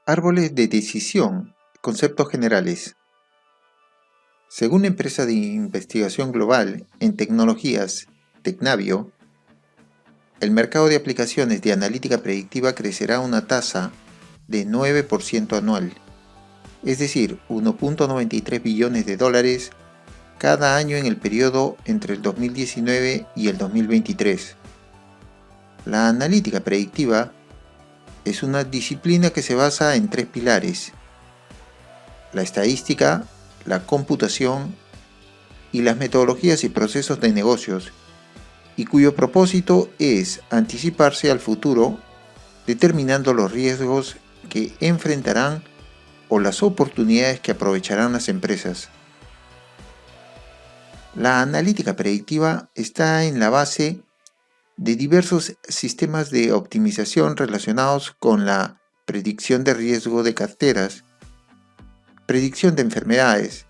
Árboles de decisión, conceptos generales. Según la empresa de investigación global en tecnologías Tecnavio, el mercado de aplicaciones de analítica predictiva crecerá a una tasa de 9% anual, es decir, 1.93 billones de dólares cada año en el periodo entre el 2019 y el 2023. La analítica predictiva es una disciplina que se basa en tres pilares: la estadística, la computación y las metodologías y procesos de negocios, y cuyo propósito es anticiparse al futuro, determinando los riesgos que enfrentarán o las oportunidades que aprovecharán las empresas. La analítica predictiva está en la base de diversos sistemas de optimización relacionados con la predicción de riesgo de carteras, predicción de enfermedades,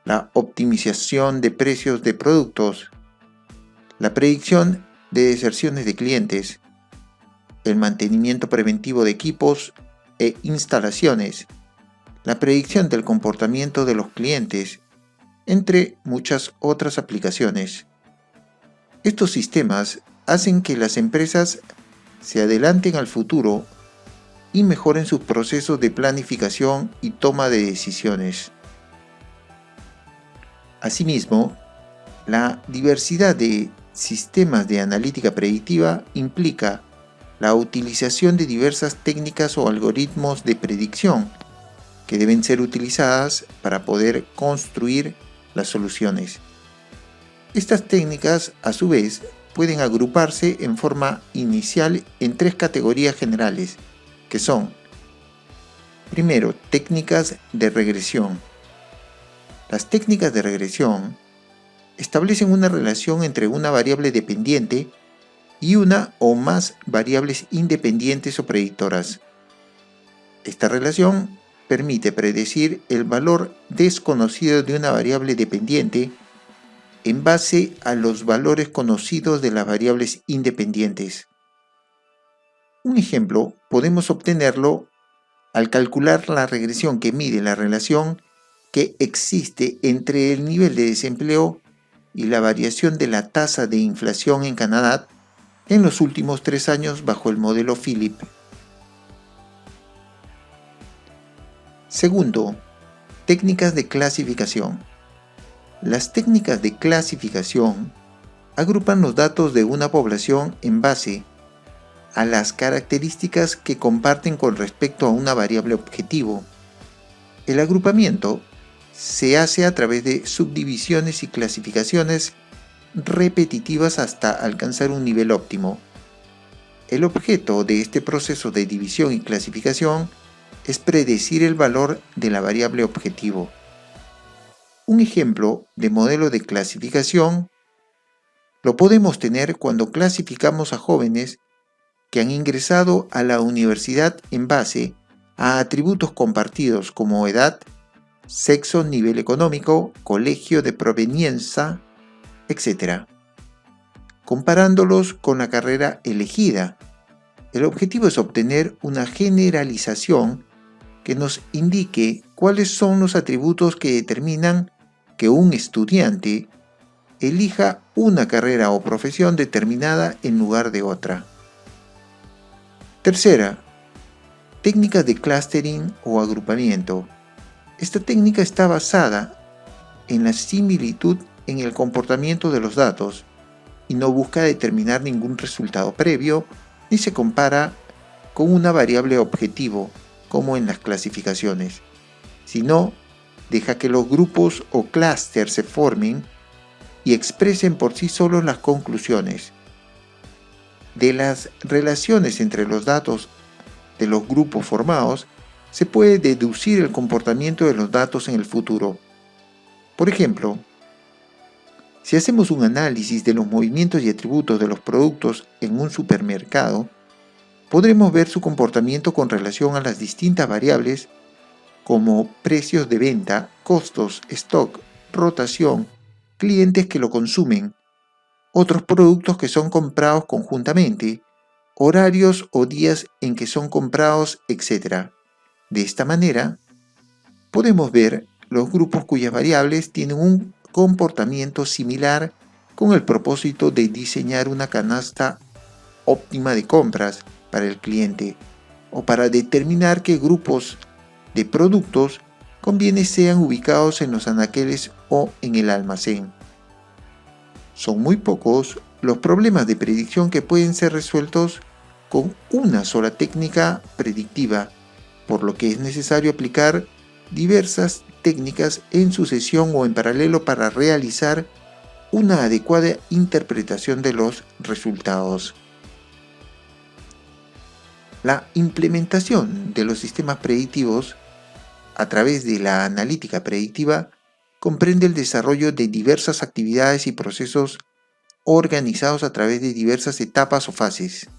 la optimización de precios de productos, la predicción de deserciones de clientes, el mantenimiento preventivo de equipos e instalaciones, la predicción del comportamiento de los clientes, entre muchas otras aplicaciones. Estos sistemas hacen que las empresas se adelanten al futuro y mejoren sus procesos de planificación y toma de decisiones. Asimismo, la diversidad de sistemas de analítica predictiva implica la utilización de diversas técnicas o algoritmos de predicción que deben ser utilizadas para poder construir las soluciones. Estas técnicas, a su vez, pueden agruparse en forma inicial en tres categorías generales, que son: primero, técnicas de regresión. Las técnicas de regresión establecen una relación entre una variable dependiente y una o más variables independientes o predictoras. Esta relación permite predecir el valor desconocido de una variable dependiente en base a los valores conocidos de las variables independientes. Un ejemplo podemos obtenerlo al calcular la regresión que mide la relación que existe entre el nivel de desempleo y la variación de la tasa de inflación en Canadá en los últimos 3 años bajo el modelo Philip. Segundo, técnicas de clasificación. Las técnicas de clasificación agrupan los datos de una población en base a las características que comparten con respecto a una variable objetivo. El agrupamiento se hace a través de subdivisiones y clasificaciones repetitivas hasta alcanzar un nivel óptimo. El objeto de este proceso de división y clasificación es predecir el valor de la variable objetivo. Un ejemplo de modelo de clasificación lo podemos tener cuando clasificamos a jóvenes que han ingresado a la universidad en base a atributos compartidos como edad, sexo, nivel económico, colegio de proveniencia, etc., comparándolos con la carrera elegida. El objetivo es obtener una generalización que nos indique cuáles son los atributos que determinan que un estudiante elija una carrera o profesión determinada en lugar de otra. Tercera, técnicas de clustering o agrupamiento. Esta técnica está basada en la similitud en el comportamiento de los datos y no busca determinar ningún resultado previo ni se compara con una variable objetivo como en las clasificaciones, sino deja que los grupos o clústeres se formen y expresen por sí solos las conclusiones. De las relaciones entre los datos de los grupos formados, se puede deducir el comportamiento de los datos en el futuro. Por ejemplo, si hacemos un análisis de los movimientos y atributos de los productos en un supermercado, podremos ver su comportamiento con relación a las distintas variables como precios de venta, costos, stock, rotación, clientes que lo consumen, otros productos que son comprados conjuntamente, horarios o días en que son comprados, etc. De esta manera, podemos ver los grupos cuyas variables tienen un comportamiento similar con el propósito de diseñar una canasta óptima de compras para el cliente o para determinar qué grupos de productos conviene sean ubicados en los anaqueles o en el almacén. Son muy pocos los problemas de predicción que pueden ser resueltos con una sola técnica predictiva, por lo que es necesario aplicar diversas técnicas en sucesión o en paralelo para realizar una adecuada interpretación de los resultados. La implementación de los sistemas predictivos a través de la analítica predictiva comprende el desarrollo de diversas actividades y procesos organizados a través de diversas etapas o fases.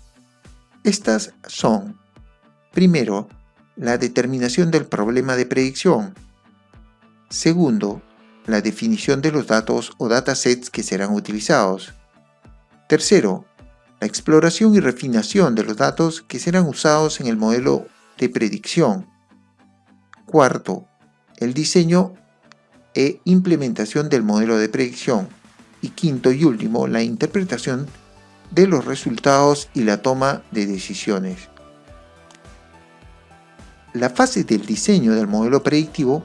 Estas son, primero, la determinación del problema de predicción. Segundo, la definición de los datos o datasets que serán utilizados. Tercero, la exploración y refinación de los datos que serán usados en el modelo de predicción. Cuarto, el diseño e implementación del modelo de predicción. Y quinto y último, la interpretación de los resultados y la toma de decisiones. La fase del diseño del modelo predictivo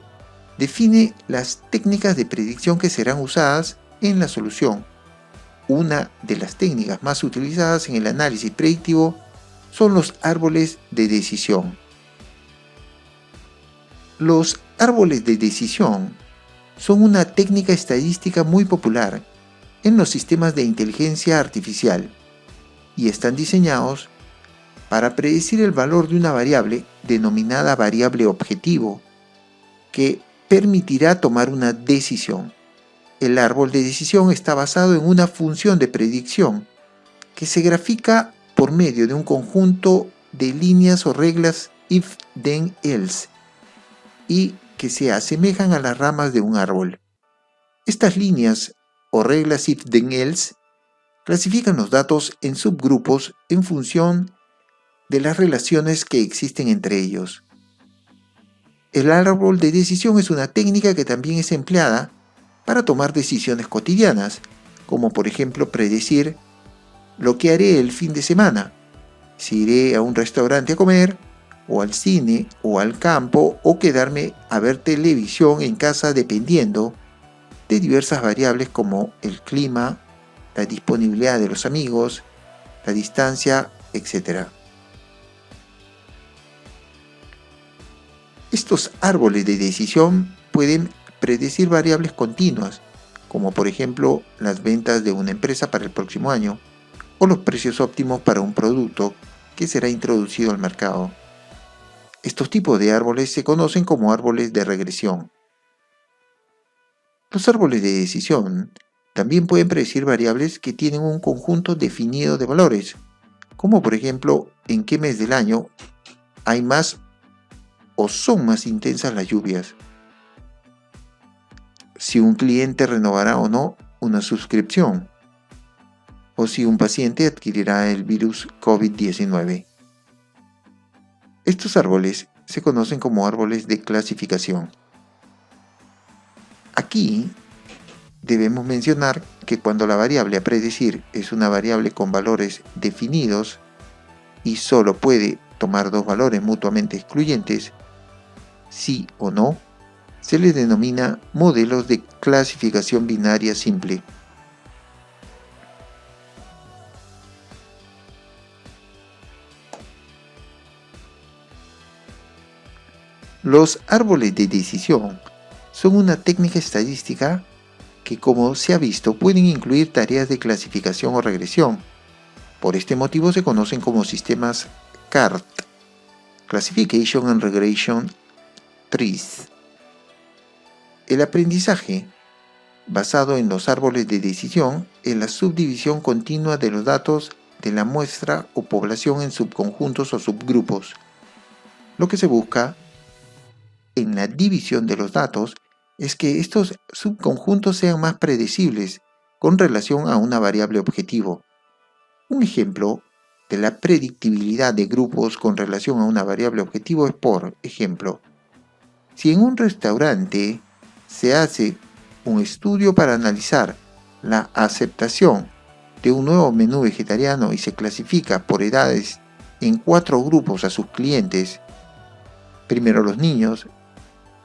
define las técnicas de predicción que serán usadas en la solución. Una de las técnicas más utilizadas en el análisis predictivo son los árboles de decisión. Los árboles de decisión son una técnica estadística muy popular en los sistemas de inteligencia artificial y están diseñados para predecir el valor de una variable denominada variable objetivo que permitirá tomar una decisión. El árbol de decisión está basado en una función de predicción que se grafica por medio de un conjunto de líneas o reglas if, then, else y que se asemejan a las ramas de un árbol. Estas líneas o reglas if, then, else clasifican los datos en subgrupos en función de las relaciones que existen entre ellos. El árbol de decisión es una técnica que también es empleada para tomar decisiones cotidianas, como por ejemplo predecir lo que haré el fin de semana, si iré a un restaurante a comer, o al cine, o al campo, o quedarme a ver televisión en casa dependiendo de diversas variables como el clima, la disponibilidad de los amigos, la distancia, etc. Estos árboles de decisión pueden predecir variables continuas, como por ejemplo las ventas de una empresa para el próximo año o los precios óptimos para un producto que será introducido al mercado. Estos tipos de árboles se conocen como árboles de regresión. Los árboles de decisión también pueden predecir variables que tienen un conjunto definido de valores, como por ejemplo en qué mes del año hay más o son más intensas las lluvias, si un cliente renovará o no una suscripción, o si un paciente adquirirá el virus COVID-19. Estos árboles se conocen como árboles de clasificación. Aquí debemos mencionar que cuando la variable a predecir es una variable con valores definidos y solo puede tomar dos valores mutuamente excluyentes, sí o no, se les denomina modelos de clasificación binaria simple. Los árboles de decisión son una técnica estadística que, como se ha visto, pueden incluir tareas de clasificación o regresión. Por este motivo se conocen como sistemas CART, Classification and Regression Trees. El aprendizaje basado en los árboles de decisión es la subdivisión continua de los datos de la muestra o población en subconjuntos o subgrupos. Lo que se busca en la división de los datos es que estos subconjuntos sean más predecibles con relación a una variable objetivo. Un ejemplo de la predictibilidad de grupos con relación a una variable objetivo es, por ejemplo, si en un restaurante se hace un estudio para analizar la aceptación de un nuevo menú vegetariano y se clasifica por edades en 4 grupos a sus clientes, primero los niños,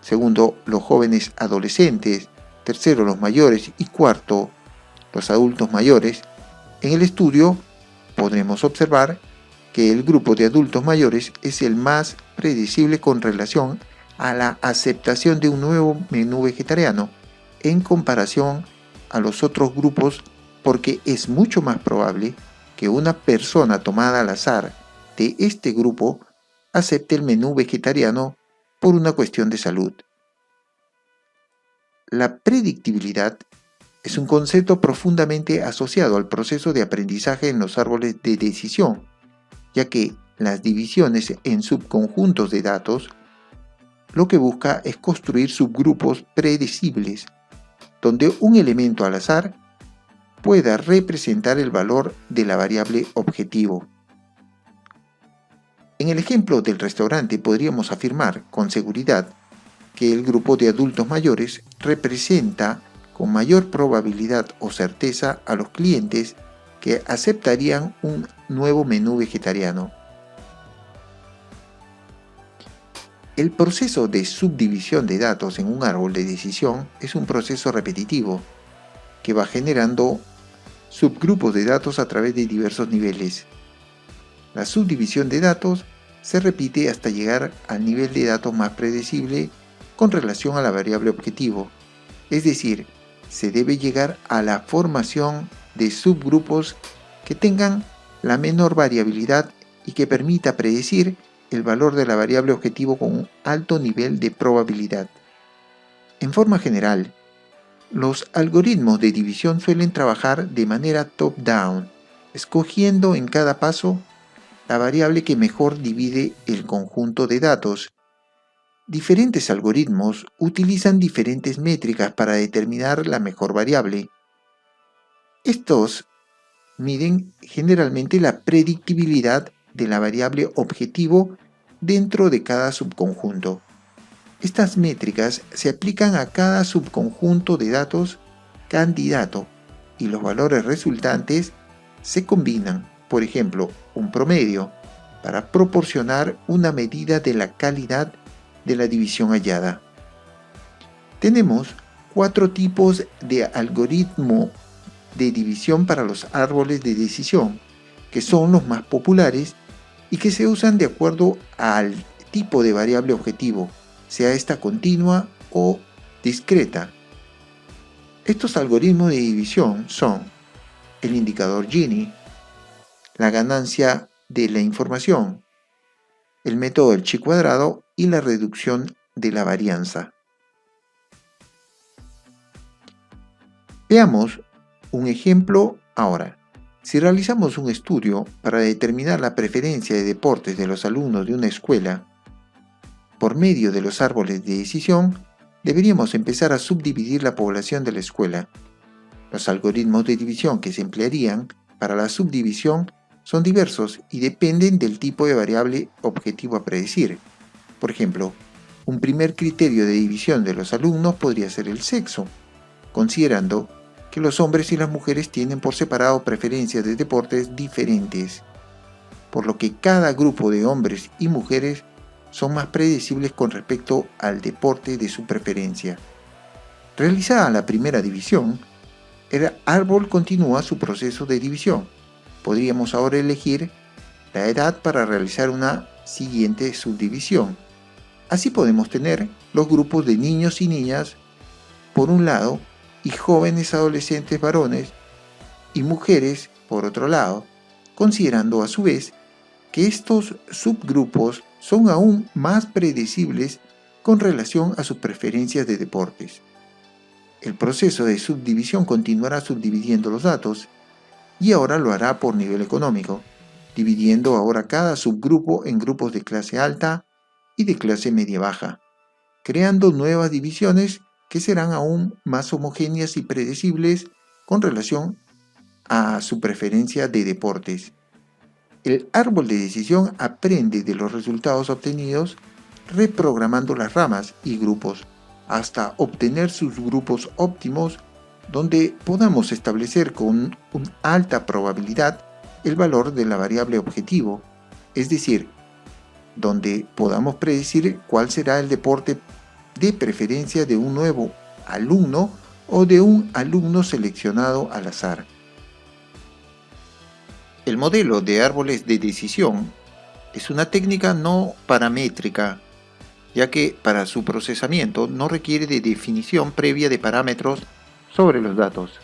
segundo los jóvenes adolescentes, tercero los mayores y cuarto los adultos mayores, en el estudio podremos observar que el grupo de adultos mayores es el más predecible con relación a la aceptación de un nuevo menú vegetariano en comparación a los otros grupos, porque es mucho más probable que una persona tomada al azar de este grupo acepte el menú vegetariano por una cuestión de salud. La predictibilidad es un concepto profundamente asociado al proceso de aprendizaje en los árboles de decisión, ya que las divisiones en subconjuntos de datos lo que busca es construir subgrupos predecibles, donde un elemento al azar pueda representar el valor de la variable objetivo. En el ejemplo del restaurante podríamos afirmar con seguridad que el grupo de adultos mayores representa con mayor probabilidad o certeza a los clientes que aceptarían un nuevo menú vegetariano. El proceso de subdivisión de datos en un árbol de decisión es un proceso repetitivo que va generando subgrupos de datos a través de diversos niveles. La subdivisión de datos se repite hasta llegar al nivel de datos más predecible con relación a la variable objetivo, es decir, se debe llegar a la formación de subgrupos que tengan la menor variabilidad y que permita predecir el valor de la variable objetivo con un alto nivel de probabilidad. En forma general, los algoritmos de división suelen trabajar de manera top-down, escogiendo en cada paso la variable que mejor divide el conjunto de datos. Diferentes algoritmos utilizan diferentes métricas para determinar la mejor variable. Estos miden generalmente la predictibilidad de la variable objetivo dentro de cada subconjunto. Estas métricas se aplican a cada subconjunto de datos candidato y los valores resultantes se combinan, por ejemplo, un promedio, para proporcionar una medida de la calidad de la división hallada. Tenemos 4 tipos de algoritmo de división para los árboles de decisión, que son los más populares y que se usan de acuerdo al tipo de variable objetivo, sea esta continua o discreta. Estos algoritmos de división son el indicador Gini, la ganancia de la información, el método del chi cuadrado y la reducción de la varianza. Veamos un ejemplo ahora. Si realizamos un estudio para determinar la preferencia de deportes de los alumnos de una escuela por medio de los árboles de decisión, deberíamos empezar a subdividir la población de la escuela. Los algoritmos de división que se emplearían para la subdivisión son diversos y dependen del tipo de variable objetivo a predecir. Por ejemplo, un primer criterio de división de los alumnos podría ser el sexo, considerando que los hombres y las mujeres tienen por separado preferencias de deportes diferentes, por lo que cada grupo de hombres y mujeres son más predecibles con respecto al deporte de su preferencia. Realizada la primera división, el árbol continúa su proceso de división. Podríamos ahora elegir la edad para realizar una siguiente subdivisión. Así podemos tener los grupos de niños y niñas por un lado y jóvenes adolescentes varones y mujeres por otro lado, considerando a su vez que estos subgrupos son aún más predecibles con relación a sus preferencias de deportes. El proceso de subdivisión continuará subdividiendo los datos y ahora lo hará por nivel económico, dividiendo ahora cada subgrupo en grupos de clase alta y de clase media-baja, creando nuevas divisiones que serán aún más homogéneas y predecibles con relación a su preferencia de deportes. El árbol de decisión aprende de los resultados obtenidos reprogramando las ramas y grupos hasta obtener sus grupos óptimos donde podamos establecer con una alta probabilidad el valor de la variable objetivo, es decir, donde podamos predecir cuál será el deporte de preferencia de un nuevo alumno o de un alumno seleccionado al azar. El modelo de árboles de decisión es una técnica no paramétrica, ya que para su procesamiento no requiere de definición previa de parámetros sobre los datos.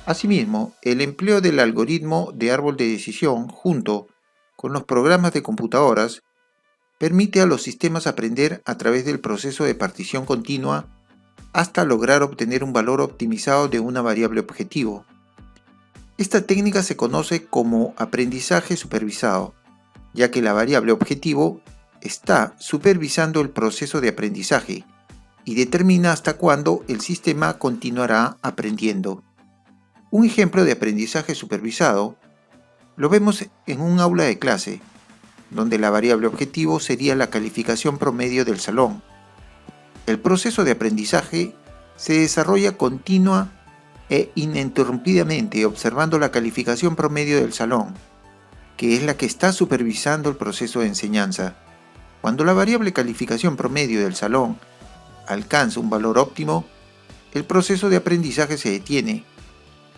Asimismo, el empleo del algoritmo de árbol de decisión junto con los programas de computadoras permite a los sistemas aprender a través del proceso de partición continua hasta lograr obtener un valor optimizado de una variable objetivo. Esta técnica se conoce como aprendizaje supervisado, ya que la variable objetivo está supervisando el proceso de aprendizaje y determina hasta cuándo el sistema continuará aprendiendo. Un ejemplo de aprendizaje supervisado lo vemos en un aula de clase, donde la variable objetivo sería la calificación promedio del salón. El proceso de aprendizaje se desarrolla continua e ininterrumpidamente observando la calificación promedio del salón, que es la que está supervisando el proceso de enseñanza. Cuando la variable calificación promedio del salón alcanza un valor óptimo, el proceso de aprendizaje se detiene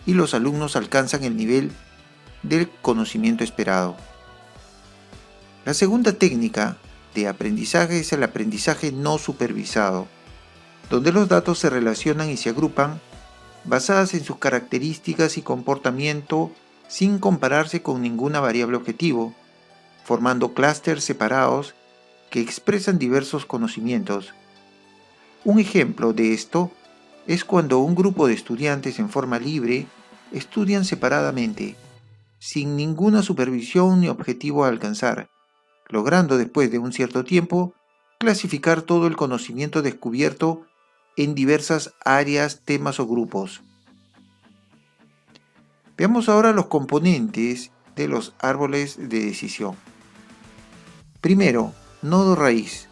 y los alumnos alcanzan el nivel del conocimiento esperado. La segunda técnica de aprendizaje es el aprendizaje no supervisado, donde los datos se relacionan y se agrupan basadas en sus características y comportamiento sin compararse con ninguna variable objetivo, formando clústeres separados que expresan diversos conocimientos. Un ejemplo de esto es cuando un grupo de estudiantes en forma libre estudian separadamente, sin ninguna supervisión ni objetivo a alcanzar, logrando después de un cierto tiempo clasificar todo el conocimiento descubierto en diversas áreas, temas o grupos. Veamos ahora los componentes de los árboles de decisión. Primero, nodo raíz.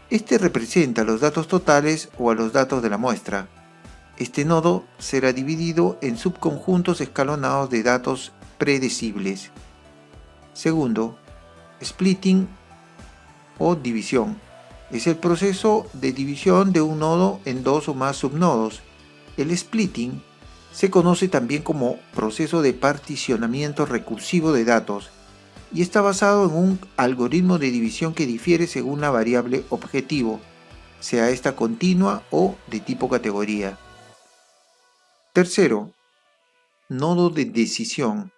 Este representa los datos totales o a los datos de la muestra. Este nodo será dividido en subconjuntos escalonados de datos predecibles. Segundo, splitting o división. Es el proceso de división de un nodo en dos o más subnodos. El splitting se conoce también como proceso de particionamiento recursivo de datos y está basado en un algoritmo de división que difiere según la variable objetivo, sea esta continua o de tipo categoría. Tercero, nodo de decisión.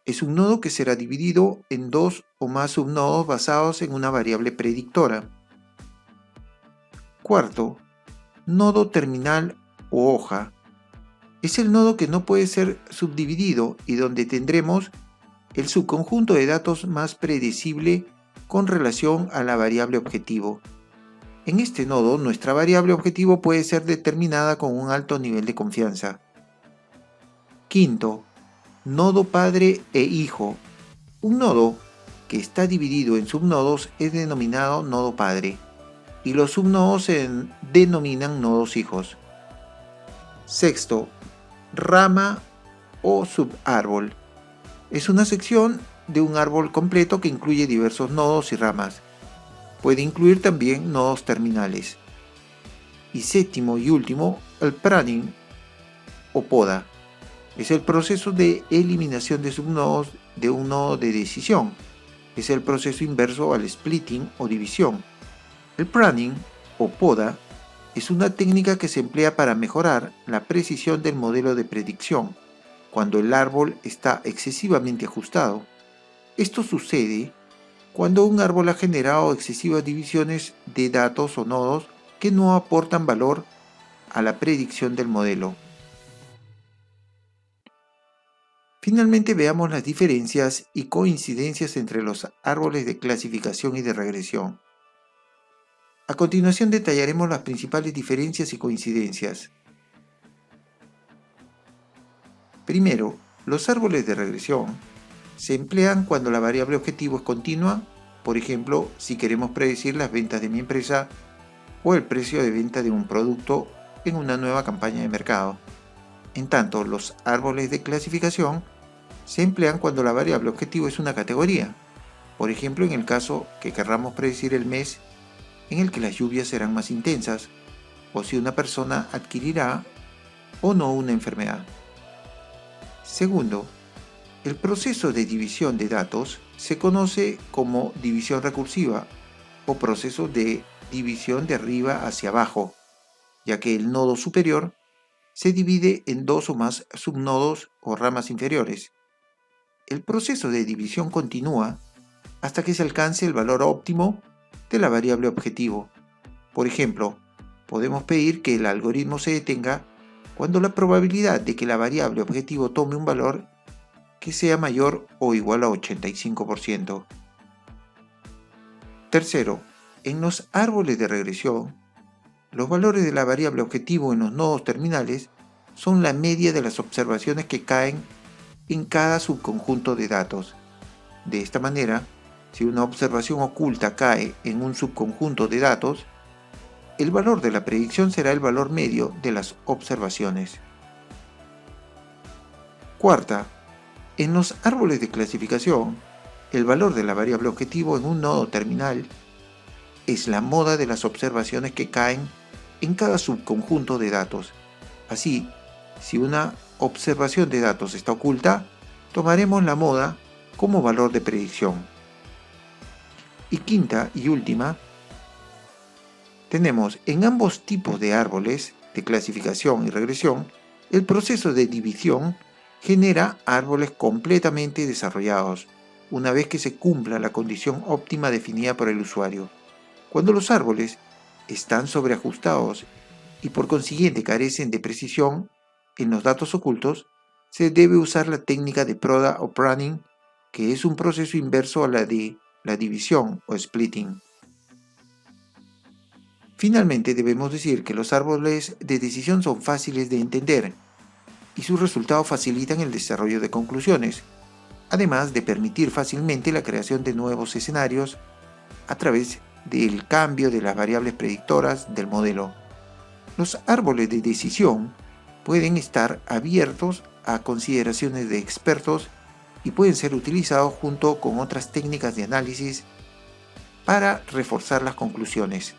Es un nodo que será dividido en dos o más subnodos basados en una variable predictora. Cuarto, nodo terminal o hoja. Es el nodo que no puede ser subdividido y donde tendremos el subconjunto de datos más predecible con relación a la variable objetivo. En este nodo, nuestra variable objetivo puede ser determinada con un alto nivel de confianza. Quinto, nodo padre e hijo. Un nodo que está dividido en subnodos es denominado nodo padre y los subnodos se denominan nodos hijos. Sexto, rama o subárbol. Es una sección de un árbol completo que incluye diversos nodos y ramas. Puede incluir también nodos terminales. Y séptimo y último, el pruning o poda. Es el proceso de eliminación de subnodos de un nodo de decisión. Es el proceso inverso al splitting o división. El pruning o poda es una técnica que se emplea para mejorar la precisión del modelo de predicción cuando el árbol está excesivamente ajustado. Esto sucede cuando un árbol ha generado excesivas divisiones de datos o nodos que no aportan valor a la predicción del modelo. Finalmente veamos las diferencias y coincidencias entre los árboles de clasificación y de regresión. A continuación detallaremos las principales diferencias y coincidencias. Primero, los árboles de regresión Se emplean cuando la variable objetivo es continua, por ejemplo, si queremos predecir las ventas de mi empresa o el precio de venta de un producto en una nueva campaña de mercado. En tanto, los árboles de clasificación se emplean cuando la variable objetivo es una categoría, por ejemplo, en el caso que querramos predecir el mes en el que las lluvias serán más intensas, o si una persona adquirirá o no una enfermedad. Segundo, el proceso de división de datos se conoce como división recursiva o proceso de división de arriba hacia abajo, ya que el nodo superior se divide en dos o más subnodos o ramas inferiores. El proceso de división continúa hasta que se alcance el valor óptimo de la variable objetivo. Por ejemplo, podemos pedir que el algoritmo se detenga cuando la probabilidad de que la variable objetivo tome un valor que sea mayor o igual a 85%. Tercero, en los árboles de regresión, los valores de la variable objetivo en los nodos terminales son la media de las observaciones que caen en cada subconjunto de datos. De esta manera, si una observación oculta cae en un subconjunto de datos, el valor de la predicción será el valor medio de las observaciones. Cuarta, en los árboles de clasificación, el valor de la variable objetivo en un nodo terminal es la moda de las observaciones que caen en cada subconjunto de datos. Así, si una observación de datos está oculta, tomaremos la moda como valor de predicción. Y quinta y última, tenemos en ambos tipos de árboles de clasificación y regresión, el proceso de división genera árboles completamente desarrollados, una vez que se cumpla la condición óptima definida por el usuario. Cuando los árboles están sobreajustados y por consiguiente carecen de precisión en los datos ocultos, se debe usar la técnica de poda o pruning, que es un proceso inverso a la de la división o splitting. Finalmente, debemos decir que los árboles de decisión son fáciles de entender y sus resultados facilitan el desarrollo de conclusiones, además de permitir fácilmente la creación de nuevos escenarios a través del cambio de las variables predictoras del modelo. Los árboles de decisión pueden estar abiertos a consideraciones de expertos y pueden ser utilizados junto con otras técnicas de análisis para reforzar las conclusiones.